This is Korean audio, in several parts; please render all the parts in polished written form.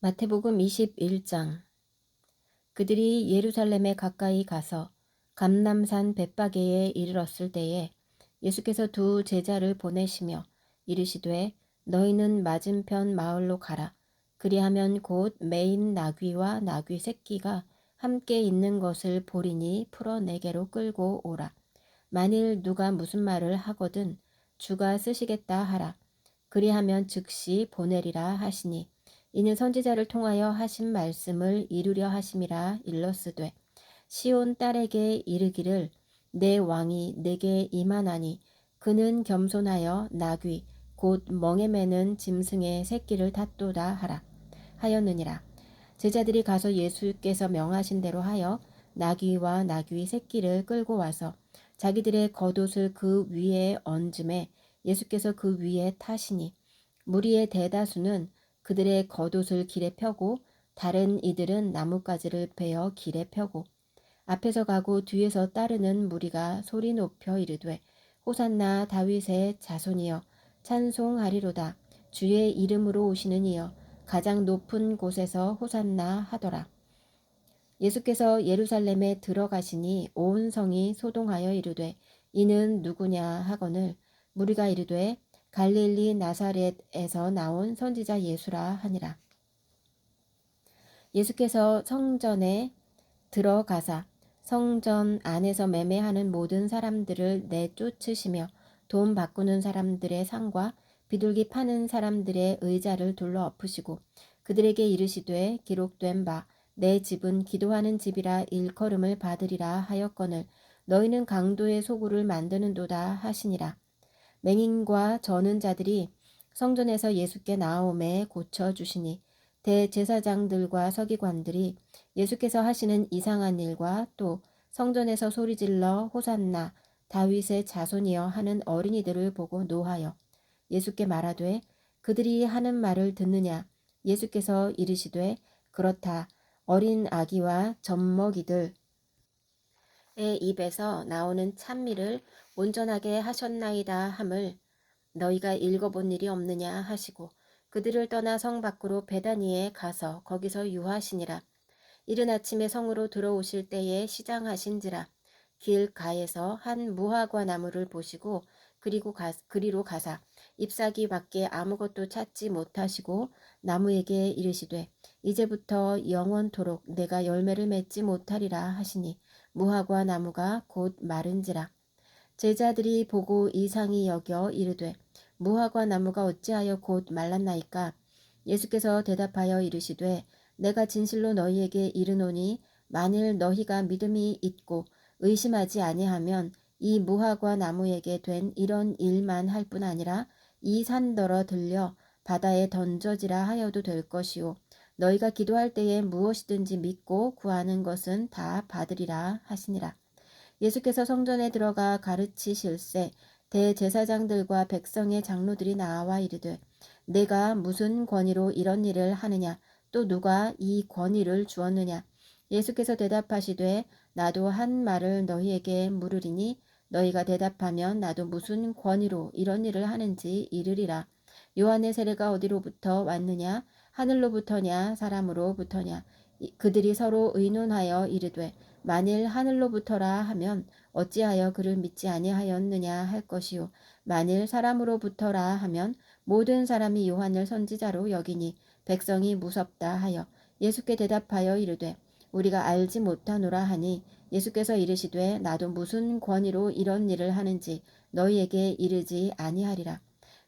마태복음 21장. 그들이 예루살렘에 가까이 가서 감람산 벳바게에 이르렀을 때에 예수께서 두 제자를 보내시며 이르시되 너희는 맞은편 마을로 가라. 그리하면 곧 매인 나귀와 나귀 새끼가 함께 있는 것을 보리니 풀어 내게로 끌고 오라. 만일 누가 무슨 말을 하거든 주가 쓰시겠다 하라. 그리하면 즉시 보내리라 하시니 이는 선지자를 통하여 하신 말씀을 이루려 하심이라. 일러스되 시온 딸에게 이르기를 내 왕이 내게 임하나니 그는 겸손하여 나귀 곧 멍에 매는 짐승의 새끼를 탔도다 하라 하였느니라. 제자들이 가서 예수께서 명하신 대로 하여 나귀와 나귀 새끼를 끌고 와서 자기들의 겉옷을 그 위에 얹음에 예수께서 그 위에 타시니 무리의 대다수는 그들의 겉옷을 길에 펴고 다른 이들은 나뭇가지를 베어 길에 펴고 앞에서 가고 뒤에서 따르는 무리가 소리 높여 이르되 호산나 다윗의 자손이여 찬송하리로다. 주의 이름으로 오시는 이여 가장 높은 곳에서 호산나 하더라. 예수께서 예루살렘에 들어가시니 온 성이 소동하여 이르되 이는 누구냐 하거늘 무리가 이르되 갈릴리 나사렛에서 나온 선지자 예수라 하니라. 예수께서 성전에 들어가사 성전 안에서 매매하는 모든 사람들을 내쫓으시며 돈 바꾸는 사람들의 상과 비둘기 파는 사람들의 의자를 둘러 엎으시고 그들에게 이르시되 기록된 바 내 집은 기도하는 집이라 일컬음을 받으리라 하였거늘 너희는 강도의 소굴을 만드는도다 하시니라. 맹인과 저는 자들이 성전에서 예수께 나오매 고쳐주시니 대제사장들과 서기관들이 예수께서 하시는 이상한 일과 또 성전에서 소리질러 호산나 다윗의 자손이여 하는 어린이들을 보고 노하여 예수께 말하되 그들이 하는 말을 듣느냐. 예수께서 이르시되 그렇다. 어린 아기와 젖먹이들의 입에서 나오는 찬미를 온전하게 하셨나이다 함을 너희가 읽어본 일이 없느냐 하시고 그들을 떠나 성 밖으로 베다니에 가서 거기서 유하시니라. 이른 아침에 성으로 들어오실 때에 시장하신지라. 길가에서 한 무화과 나무를 보시고 그리로 가사 잎사귀 밖에 아무것도 찾지 못하시고 나무에게 이르시되 이제부터 영원토록 내가 열매를 맺지 못하리라 하시니 무화과 나무가 곧 마른지라. 제자들이 보고 이상히 여겨 이르되 무화과 나무가 어찌하여 곧 말랐나이까. 예수께서 대답하여 이르시되 내가 진실로 너희에게 이르노니 만일 너희가 믿음이 있고 의심하지 아니하면 이 무화과 나무에게 된 이런 일만 할 뿐 아니라 이 산더러 들려 바다에 던져지라 하여도 될 것이요 너희가 기도할 때에 무엇이든지 믿고 구하는 것은 다 받으리라 하시니라. 예수께서 성전에 들어가 가르치실세 대제사장들과 백성의 장로들이 나와 이르되 내가 무슨 권위로 이런 일을 하느냐 또 누가 이 권위를 주었느냐. 예수께서 대답하시되 나도 한 말을 너희에게 물으리니 너희가 대답하면 나도 무슨 권위로 이런 일을 하는지 이르리라. 요한의 세례가 어디로부터 왔느냐 하늘로부터냐 사람으로부터냐. 그들이 서로 의논하여 이르되 만일 하늘로부터라 하면 어찌하여 그를 믿지 아니하였느냐 할 것이요 만일 사람으로부터라 하면 모든 사람이 요한을 선지자로 여기니 백성이 무섭다 하여 예수께 대답하여 이르되 우리가 알지 못하노라 하니 예수께서 이르시되 나도 무슨 권위로 이런 일을 하는지 너희에게 이르지 아니하리라.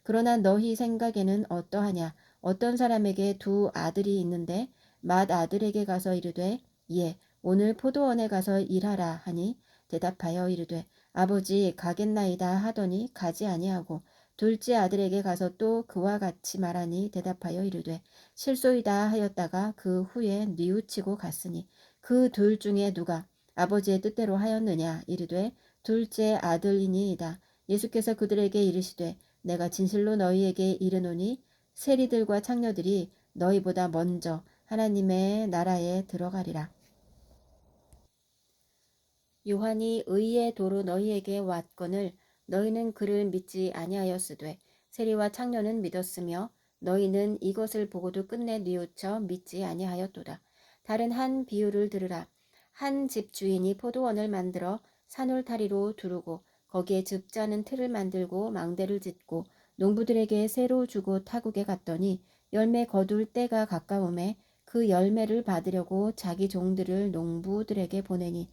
그러나 너희 생각에는 어떠하냐. 어떤 사람에게 두 아들이 있는데 맏아들에게 가서 이르되 예 오늘 포도원에 가서 일하라 하니 대답하여 이르되 아버지 가겠나이다 하더니 가지 아니하고 둘째 아들에게 가서 또 그와 같이 말하니 대답하여 이르되 실소이다 하였다가 그 후에 뉘우치고 갔으니 그 둘 중에 누가 아버지의 뜻대로 하였느냐. 이르되 둘째 아들이니이다. 예수께서 그들에게 이르시되 내가 진실로 너희에게 이르노니 세리들과 창녀들이 너희보다 먼저 하나님의 나라에 들어가리라. 요한이 의의 도로 너희에게 왔거늘 너희는 그를 믿지 아니하였으되 세리와 창녀는 믿었으며 너희는 이것을 보고도 끝내 뉘우쳐 믿지 아니하였도다. 다른 한 비유를 들으라. 한 집 주인이 포도원을 만들어 산울타리로 두르고 거기에 즙자는 틀을 만들고 망대를 짓고 농부들에게 새로 주고 타국에 갔더니 열매 거둘 때가 가까움에 그 열매를 받으려고 자기 종들을 농부들에게 보내니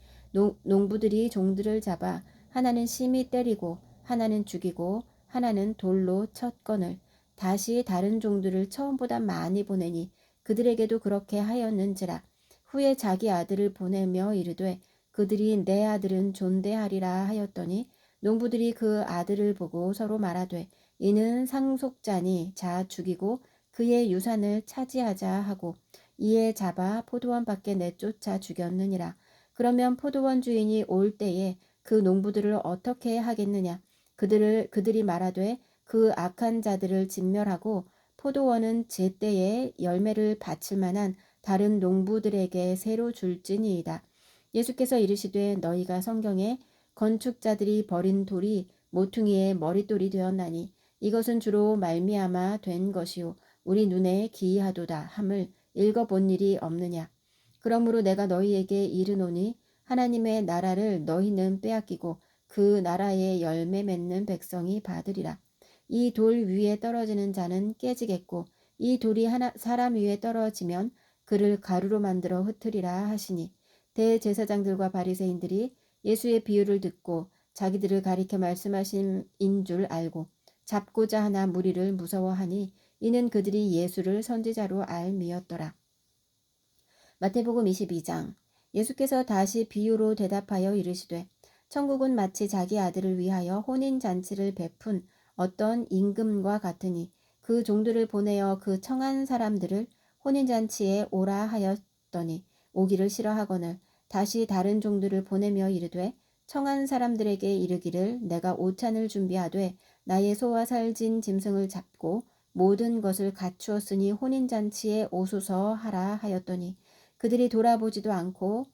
농부들이 종들을 잡아 하나는 심히 때리고 하나는 죽이고 하나는 돌로 쳤거늘 다시 다른 종들을 처음보다 많이 보내니 그들에게도 그렇게 하였는지라. 후에 자기 아들을 보내며 이르되 그들이 내 아들은 존대하리라 하였더니 농부들이 그 아들을 보고 서로 말하되 이는 상속자니 자 죽이고 그의 유산을 차지하자 하고 이에 잡아 포도원 밖에 내쫓아 죽였느니라. 그러면 포도원 주인이 올 때에 그 농부들을 어떻게 하겠느냐. 그들이 말하되 그 악한 자들을 진멸하고 포도원은 제때에 열매를 바칠 만한 다른 농부들에게 새로 줄지니이다. 예수께서 이르시되 너희가 성경에 건축자들이 버린 돌이 모퉁이의 머릿돌이 되었나니 이것은 주로 말미암아 된 것이요 우리 눈에 기이하도다 함을 읽어본 일이 없느냐. 그러므로 내가 너희에게 이르노니 하나님의 나라를 너희는 빼앗기고 그 나라의 열매 맺는 백성이 받으리라. 이 돌 위에 떨어지는 자는 깨지겠고 이 돌이 사람 위에 떨어지면 그를 가루로 만들어 흩으리라 하시니 대제사장들과 바리새인들이 예수의 비유를 듣고 자기들을 가리켜 말씀하신 줄 알고 잡고자 하나 무리를 무서워하니 이는 그들이 예수를 선지자로 알미었더라. 마태복음 22장. 예수께서 다시 비유로 대답하여 이르시되 천국은 마치 자기 아들을 위하여 혼인잔치를 베푼 어떤 임금과 같으니 그 종들을 보내어 그 청한 사람들을 혼인잔치에 오라 하였더니 오기를 싫어하거늘 다시 다른 종들을 보내며 이르되 청한 사람들에게 이르기를 내가 오찬을 준비하되 나의 소와 살진 짐승을 잡고 모든 것을 갖추었으니 혼인잔치에 오소서 하라 하였더니 그들이 돌아보지도 않고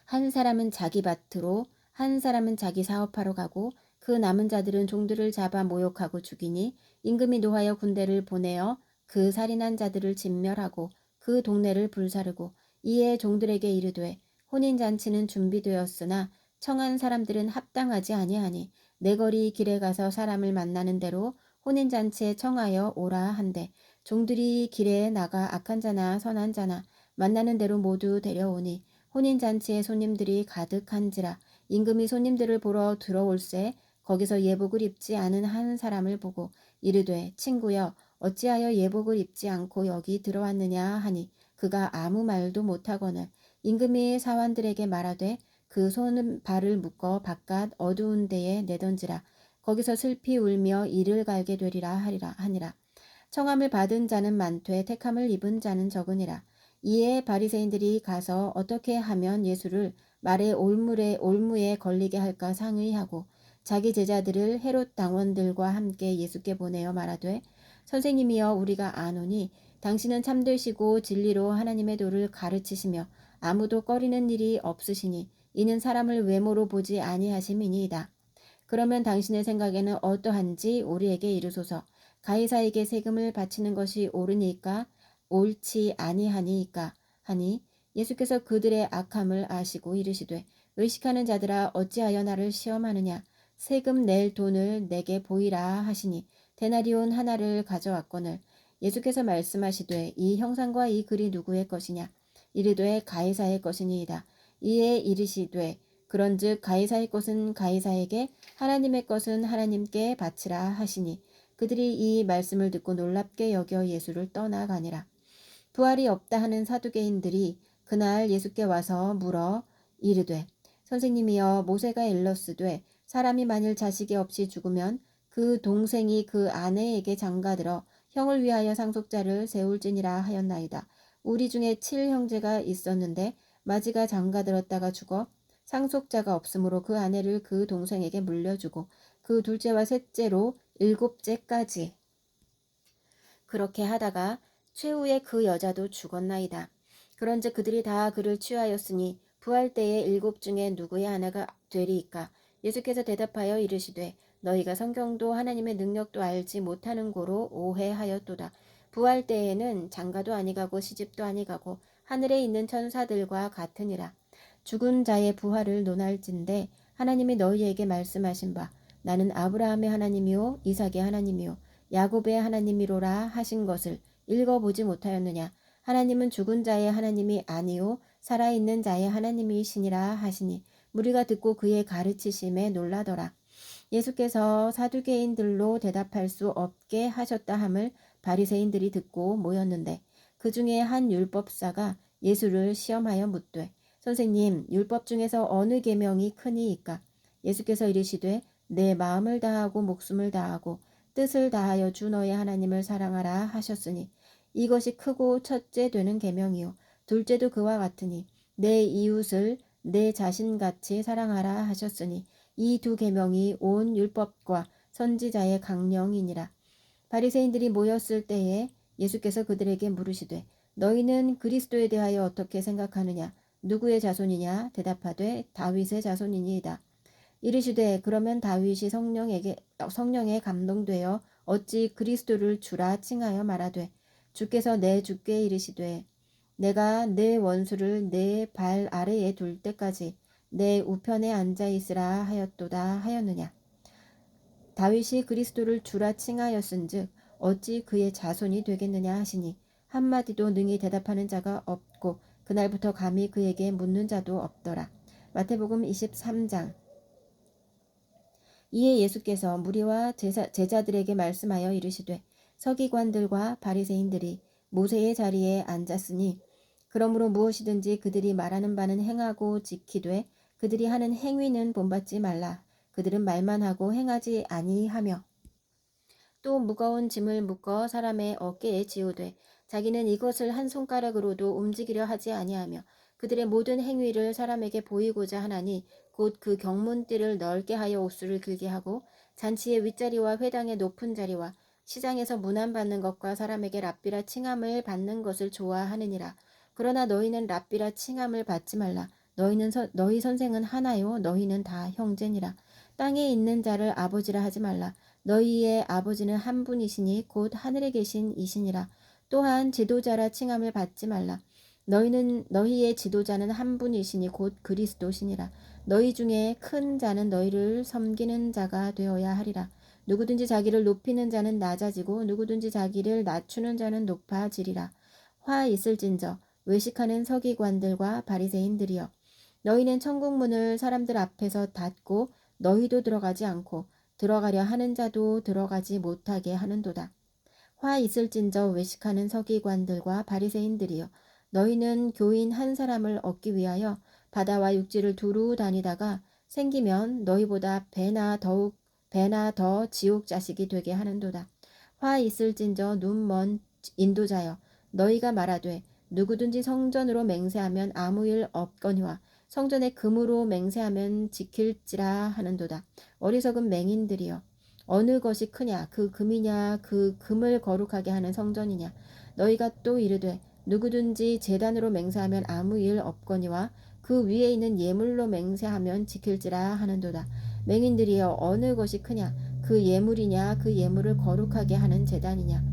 한 사람은 자기 밭으로 한 사람은 자기 사업하러 가고 그 남은 자들은 종들을 잡아 모욕하고 죽이니 임금이 노하여 군대를 보내어 그 살인한 자들을 진멸하고 그 동네를 불사르고 이에 종들에게 이르되 혼인잔치는 준비되었으나 청한 사람들은 합당하지 아니하니 내 거리 길에 가서 사람을 만나는 대로 혼인잔치에 청하여 오라 한대 종들이 길에 나가 악한 자나 선한 자나 만나는 대로 모두 데려오니 혼인잔치에 손님들이 가득한지라 임금이 손님들을 보러 들어올새 거기서 예복을 입지 않은 한 사람을 보고 이르되 친구여 어찌하여 예복을 입지 않고 여기 들어왔느냐 하니 그가 아무 말도 못하거늘 임금이 사환들에게 말하되 그 손 발을 묶어 바깥 어두운 데에 내던지라 거기서 슬피 울며 이를 갈게 되리라 하니라. 청함을 받은 자는 많되 택함을 입은 자는 적으니라. 이에 바리새인들이 가서 어떻게 하면 예수를 말의 올무에 걸리게 할까 상의하고 자기 제자들을 헤롯 당원들과 함께 예수께 보내어 말하되 선생님이여 우리가 아노니 당신은 참되시고 진리로 하나님의 도를 가르치시며 아무도 꺼리는 일이 없으시니 이는 사람을 외모로 보지 아니하심이니이다. 그러면 당신의 생각에는 어떠한지 우리에게 이르소서. 가이사에게 세금을 바치는 것이 옳으니까 옳지 아니하니까 하니 예수께서 그들의 악함을 아시고 이르시되 의식하는 자들아 어찌하여 나를 시험하느냐 세금 낼 돈을 내게 보이라 하시니 데나리온 하나를 가져왔거늘 예수께서 말씀하시되 이 형상과 이 글이 누구의 것이냐 이르되 가이사의 것이니이다. 이에 이르시되 그런즉 가이사의 것은 가이사에게 하나님의 것은 하나님께 바치라 하시니 그들이 이 말씀을 듣고 놀랍게 여겨 예수를 떠나가니라. 부활이 없다 하는 사두개인들이 그날 예수께 와서 물어 이르되 선생님이여 모세가 일렀으되 사람이 만일 자식이 없이 죽으면 그 동생이 그 아내에게 장가들어 형을 위하여 상속자를 세울지니라 하였나이다. 우리 중에 7형제가 있었는데 마지가 장가들었다가 죽어 상속자가 없으므로 그 아내를 그 동생에게 물려주고 그 둘째와 셋째로 7째까지 그렇게 하다가 최후에 그 여자도 죽었나이다. 그런즉 그들이 다 그를 취하였으니 부할 때에 7 중에 누구의 아내가 되리이까? 예수께서 대답하여 이르시되 너희가 성경도 하나님의 능력도 알지 못하는 고로 오해하였도다. 부활 때에는 장가도 아니가고 시집도 아니가고 하늘에 있는 천사들과 같으니라. 죽은 자의 부활을 논할진대 하나님이 너희에게 말씀하신 바 나는 아브라함의 하나님이요 이삭의 하나님이요 야곱의 하나님이로라 하신 것을 읽어보지 못하였느냐. 하나님은 죽은 자의 하나님이 아니요 살아있는 자의 하나님이시니라 하시니 무리가 듣고 그의 가르치심에 놀라더라. 예수께서 사두개인들로 대답할 수 없게 하셨다 함을 바리새인들이 듣고 모였는데 그 중에 한 율법사가 예수를 시험하여 묻되 선생님 율법 중에서 어느 계명이 크니이까? 예수께서 이르시되 내 마음을 다하고 목숨을 다하고 뜻을 다하여 주 너의 하나님을 사랑하라 하셨으니 이것이 크고 첫째 되는 계명이요 둘째도 그와 같으니 내 이웃을 내 자신같이 사랑하라 하셨으니 이 두 계명이 온 율법과 선지자의 강령이니라. 바리새인들이 모였을 때에 예수께서 그들에게 물으시되 너희는 그리스도에 대하여 어떻게 생각하느냐? 누구의 자손이냐? 대답하되 다윗의 자손이니이다. 이르시되 그러면 다윗이 성령에 감동되어 어찌 그리스도를 주라 칭하여 말하되 주께서 내 주께 이르시되 내가 내 원수를 내 발 아래에 둘 때까지 내 우편에 앉아 있으라 하였도다 하였느냐. 다윗이 그리스도를 주라 칭하였은즉 어찌 그의 자손이 되겠느냐 하시니 한마디도 능히 대답하는 자가 없고 그날부터 감히 그에게 묻는 자도 없더라. 마태복음 23장. 이에 예수께서 무리와 제자들에게 말씀하여 이르시되 서기관들과 바리새인들이 모세의 자리에 앉았으니 그러므로 무엇이든지 그들이 말하는 바는 행하고 지키되 그들이 하는 행위는 본받지 말라. 그들은 말만 하고 행하지 아니하며 또 무거운 짐을 묶어 사람의 어깨에 지우되 자기는 이것을 한 손가락으로도 움직이려 하지 아니하며 그들의 모든 행위를 사람에게 보이고자 하나니 곧 그 경문띠를 넓게 하여 옥수를 길게 하고 잔치의 윗자리와 회당의 높은 자리와 시장에서 문안받는 것과 사람에게 랍비라 칭함을 받는 것을 좋아하느니라. 그러나 너희는 랍비라 칭함을 받지 말라. 너희 선생은 하나요 너희는 다 형제니라. 땅에 있는 자를 아버지라 하지 말라. 너희의 아버지는 한 분이시니 곧 하늘에 계신 이시니라. 또한 지도자라 칭함을 받지 말라. 너희의 지도자는 한 분이시니 곧 그리스도시니라. 너희 중에 큰 자는 너희를 섬기는 자가 되어야 하리라. 누구든지 자기를 높이는 자는 낮아지고 누구든지 자기를 낮추는 자는 높아지리라. 화 있을진저 외식하는 서기관들과 바리새인들이여 너희는 천국 문을 사람들 앞에서 닫고 너희도 들어가지 않고 들어가려 하는 자도 들어가지 못하게 하는도다. 화 있을진저 외식하는 서기관들과 바리새인들이여 너희는 교인 한 사람을 얻기 위하여 바다와 육지를 두루 다니다가 생기면 너희보다 배나 더 지옥 자식이 되게 하는도다. 화 있을진저 눈먼 인도자여 너희가 말하되 누구든지 성전으로 맹세하면 아무 일 없거니와 성전에 금으로 맹세하면 지킬지라 하는도다. 어리석은 맹인들이여 어느 것이 크냐 그 금이냐 그 금을 거룩하게 하는 성전이냐. 너희가 또 이르되 누구든지 제단으로 맹세하면 아무 일 없거니와 그 위에 있는 예물로 맹세하면 지킬지라 하는도다. 맹인들이여 어느 것이 크냐 그 예물이냐 그 예물을 거룩하게 하는 제단이냐.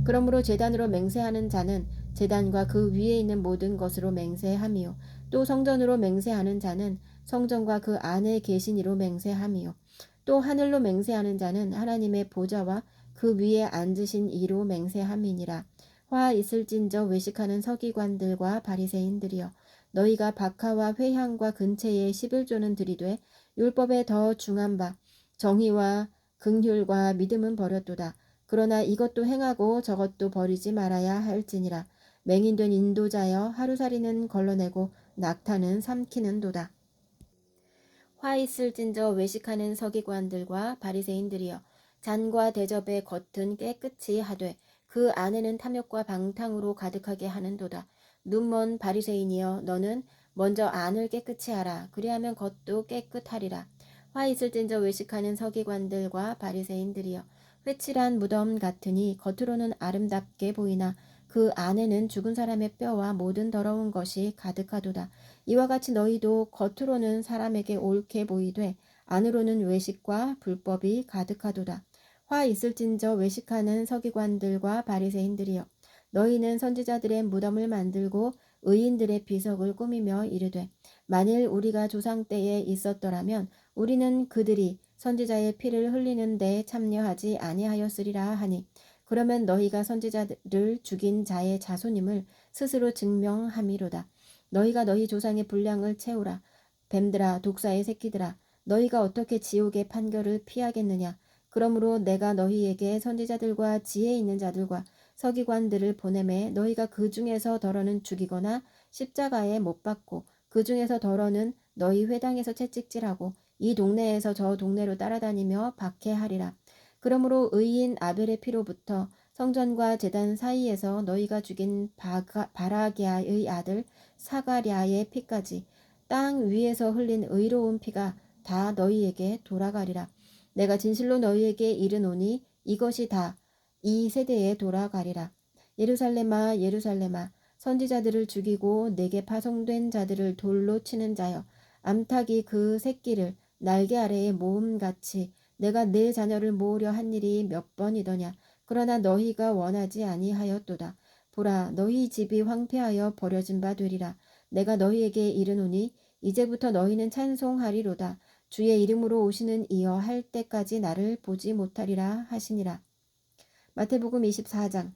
그러므로 제단으로 맹세하는 자는 제단과 그 위에 있는 모든 것으로 맹세함이요 또 성전으로 맹세하는 자는 성전과 그 안에 계신 이로 맹세함이요 또 하늘로 맹세하는 자는 하나님의 보좌와 그 위에 앉으신 이로 맹세함이니라. 화 있을진저 외식하는 서기관들과 바리새인들이여 너희가 박하와 회향과 근체에 11조는 들이되 율법에 더 중한 바 정의와 긍휼과 믿음은 버렸도다. 그러나 이것도 행하고 저것도 버리지 말아야 할지니라. 맹인된 인도자여 하루살이는 걸러내고 낙타는 삼키는도다. 화 있을진저 외식하는 서기관들과 바리새인들이여 잔과 대접의 겉은 깨끗이 하되 그 안에는 탐욕과 방탕으로 가득하게 하는도다. 눈먼 바리새인이여 너는 먼저 안을 깨끗이 하라. 그리하면 겉도 깨끗하리라. 화 있을진저 외식하는 서기관들과 바리새인들이여 회칠한 무덤 같으니 겉으로는 아름답게 보이나 그 안에는 죽은 사람의 뼈와 모든 더러운 것이 가득하도다. 이와 같이 너희도 겉으로는 사람에게 옳게 보이되 안으로는 외식과 불법이 가득하도다. 화 있을진저 외식하는 서기관들과 바리새인들이여, 너희는 선지자들의 무덤을 만들고 의인들의 비석을 꾸미며 이르되, 만일 우리가 조상 때에 있었더라면 우리는 그들이 선지자의 피를 흘리는 데 참여하지 아니하였으리라 하니, 그러면 너희가 선지자를 죽인 자의 자손임을 스스로 증명함이로다. 너희가 너희 조상의 분량을 채우라. 뱀들아, 독사의 새끼들아, 너희가 어떻게 지옥의 판결을 피하겠느냐. 그러므로 내가 너희에게 선지자들과 지혜 있는 자들과 서기관들을 보내매 너희가 그 중에서 더러는 죽이거나 십자가에 못 박고 그 중에서 더러는 너희 회당에서 채찍질하고 이 동네에서 저 동네로 따라다니며 박해하리라. 그러므로 의인 아벨의 피로부터 성전과 제단 사이에서 너희가 죽인 바라기아의 아들 사가랴의 피까지 땅 위에서 흘린 의로운 피가 다 너희에게 돌아가리라. 내가 진실로 너희에게 이르노니 이것이 다 이 세대에 돌아가리라. 예루살렘아, 예루살렘아, 선지자들을 죽이고 내게 파송된 자들을 돌로 치는 자여, 암탉이 그 새끼를 날개 아래에 모음같이 내가 내 자녀를 모으려 한 일이 몇 번이더냐. 그러나 너희가 원하지 아니하였도다. 보라, 너희 집이 황폐하여 버려진 바 되리라. 내가 너희에게 이르노니 이제부터 너희는 찬송하리로다. 주의 이름으로 오시는 이여 할 때까지 나를 보지 못하리라 하시니라. 마태복음 24장.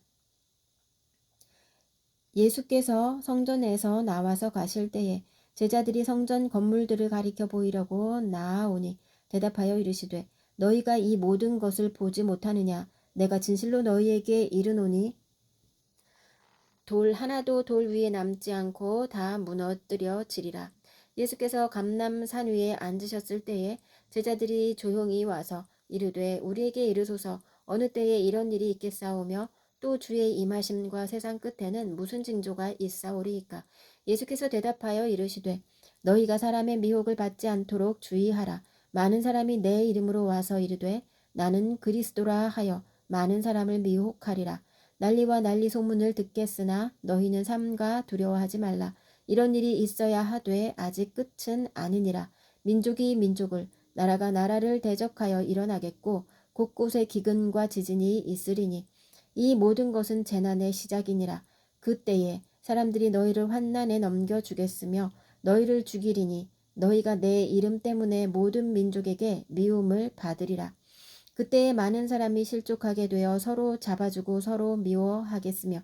예수께서 성전에서 나와서 가실 때에 제자들이 성전 건물들을 가리켜 보이려고 나아오니 대답하여 이르시되, 너희가 이 모든 것을 보지 못하느냐. 내가 진실로 너희에게 이르노니 돌 하나도 돌 위에 남지 않고 다 무너뜨려지리라. 예수께서 감람산 위에 앉으셨을 때에 제자들이 조용히 와서 이르되, 우리에게 이르소서, 어느 때에 이런 일이 있겠사오며 또 주의 임하심과 세상 끝에는 무슨 징조가 있사오리이까. 예수께서 대답하여 이르시되, 너희가 사람의 미혹을 받지 않도록 주의하라. 많은 사람이 내 이름으로 와서 이르되 나는 그리스도라 하여 많은 사람을 미혹하리라. 난리와 난리 소문을 듣겠으나 너희는 삼가 두려워하지 말라. 이런 일이 있어야 하되 아직 끝은 아니니라. 민족이 민족을, 나라가 나라를 대적하여 일어나겠고 곳곳에 기근과 지진이 있으리니 이 모든 것은 재난의 시작이니라. 그때에 사람들이 너희를 환난에 넘겨주겠으며 너희를 죽이리니 너희가 내 이름 때문에 모든 민족에게 미움을 받으리라. 그때에 많은 사람이 실족하게 되어 서로 잡아주고 서로 미워하겠으며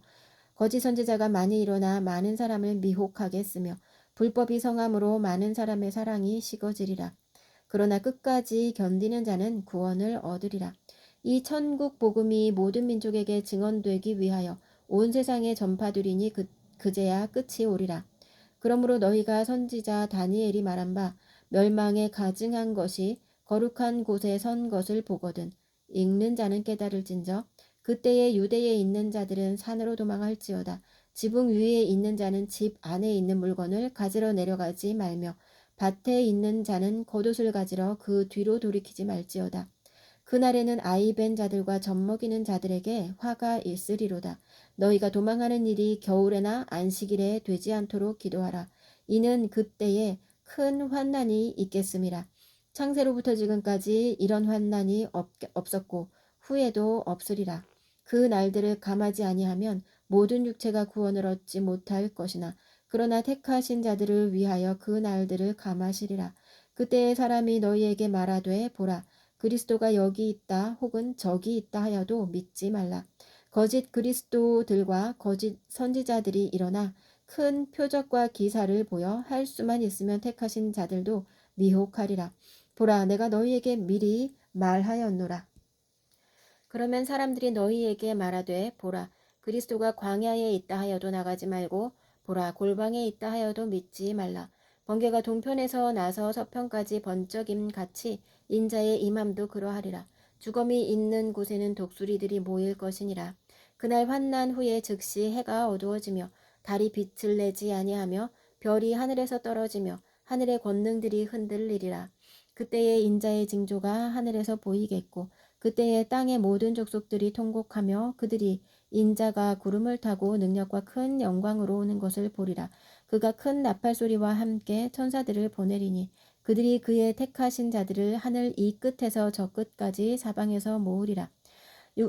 거짓 선지자가 많이 일어나 많은 사람을 미혹하겠으며 불법이 성함으로 많은 사람의 사랑이 식어지리라. 그러나 끝까지 견디는 자는 구원을 얻으리라. 이 천국 복음이 모든 민족에게 증언되기 위하여 온 세상에 전파되리니 그제야 끝이 오리라. 그러므로 너희가 선지자 다니엘이 말한 바 멸망에 가증한 것이 거룩한 곳에 선 것을 보거든 읽는 자는 깨달을진저 그때에 유대에 있는 자들은 산으로 도망할지어다. 지붕 위에 있는 자는 집 안에 있는 물건을 가지러 내려가지 말며 밭에 있는 자는 겉옷을 가지러 그 뒤로 돌이키지 말지어다. 그날에는 아이 벤 자들과 젖먹이는 자들에게 화가 있으리로다. 너희가 도망하는 일이 겨울에나 안식일에 되지 않도록 기도하라. 이는 그때에 큰 환난이 있겠음이라. 창세로부터 지금까지 이런 환난이 없었고 후에도 없으리라. 그 날들을 감하지 아니하면 모든 육체가 구원을 얻지 못할 것이나 그러나 택하신 자들을 위하여 그 날들을 감하시리라. 그때에 사람이 너희에게 말하되 보라, 그리스도가 여기 있다 혹은 저기 있다 하여도 믿지 말라. 거짓 그리스도들과 거짓 선지자들이 일어나 큰 표적과 기사를 보여 할 수만 있으면 택하신 자들도 미혹하리라. 보라, 내가 너희에게 미리 말하였노라. 그러면 사람들이 너희에게 말하되 보라, 그리스도가 광야에 있다 하여도 나가지 말고 보라, 골방에 있다 하여도 믿지 말라. 번개가 동편에서 나서 서편까지 번쩍임 같이 인자의 임함도 그러하리라. 주검이 있는 곳에는 독수리들이 모일 것이니라. 그날 환난 후에 즉시 해가 어두워지며 달이 빛을 내지 아니하며 별이 하늘에서 떨어지며 하늘의 권능들이 흔들리리라. 그때에 인자의 징조가 하늘에서 보이겠고 그때에 땅의 모든 족속들이 통곡하며 그들이 인자가 구름을 타고 능력과 큰 영광으로 오는 것을 보리라. 그가 큰 나팔 소리와 함께 천사들을 보내리니 그들이 그의 택하신 자들을 하늘 이 끝에서 저 끝까지 사방에서 모으리라.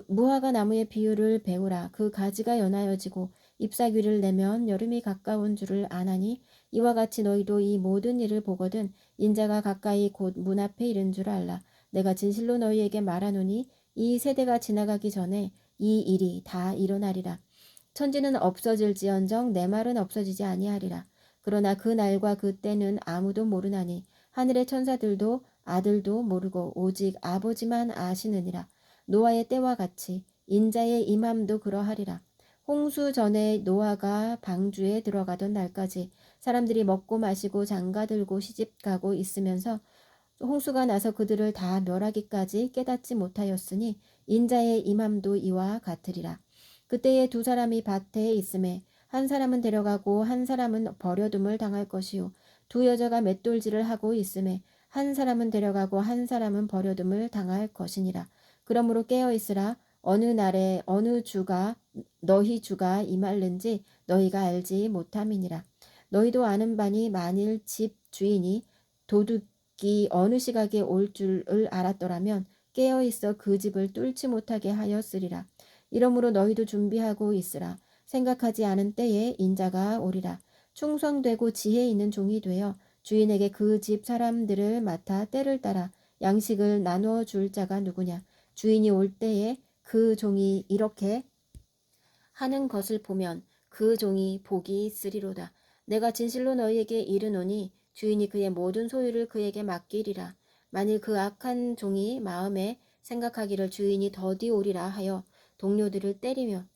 무화과 나무의 비유를 배우라. 그 가지가 연하여지고 잎사귀를 내면 여름이 가까운 줄을 아나니 이와 같이 너희도 이 모든 일을 보거든 인자가 가까이 곧 문 앞에 이른 줄 알라. 내가 진실로 너희에게 말하노니 이 세대가 지나가기 전에 이 일이 다 일어나리라. 천지는 없어질지언정 내 말은 없어지지 아니하리라. 그러나 그 날과 그 때는 아무도 모르나니 하늘의 천사들도 아들도 모르고 오직 아버지만 아시느니라. 노아의 때와 같이 인자의 임함도 그러하리라. 홍수 전에 노아가 방주에 들어가던 날까지 사람들이 먹고 마시고 장가들고 시집가고 있으면서 홍수가 나서 그들을 다 멸하기까지 깨닫지 못하였으니 인자의 임함도 이와 같으리라. 그때에 두 사람이 밭에 있음에 한 사람은 데려가고 한 사람은 버려둠을 당할 것이요 두 여자가 맷돌질을 하고 있음에 한 사람은 데려가고 한 사람은 버려둠을 당할 것이니라. 그러므로 깨어 있으라. 어느 날에 어느 주가 너희 주가 임할는지 너희가 알지 못함이니라. 너희도 아는 바니 만일 집 주인이 도둑이 어느 시각에 올 줄을 알았더라면 깨어 있어 그 집을 뚫지 못하게 하였으리라. 이러므로 너희도 준비하고 있으라. 생각하지 않은 때에 인자가 오리라. 충성되고 지혜 있는 종이 되어 주인에게 그 집 사람들을 맡아 때를 따라 양식을 나누어 줄 자가 누구냐. 주인이 올 때에 그 종이 이렇게 하는 것을 보면 그 종이 복이 있으리로다. 내가 진실로 너희에게 이르노니 주인이 그의 모든 소유를 그에게 맡기리라. 만일 그 악한 종이 마음에 생각하기를 주인이 더디 오리라 하여 동료들을 때리며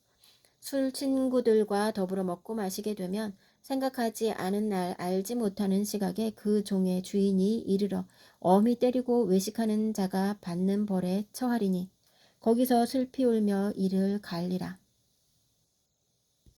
술 친구들과 더불어 먹고 마시게 되면 생각하지 않은 날 알지 못하는 시각에 그 종의 주인이 이르러 엄히 때리고 외식하는 자가 받는 벌에 처하리니 거기서 슬피 울며 이를 갈리라.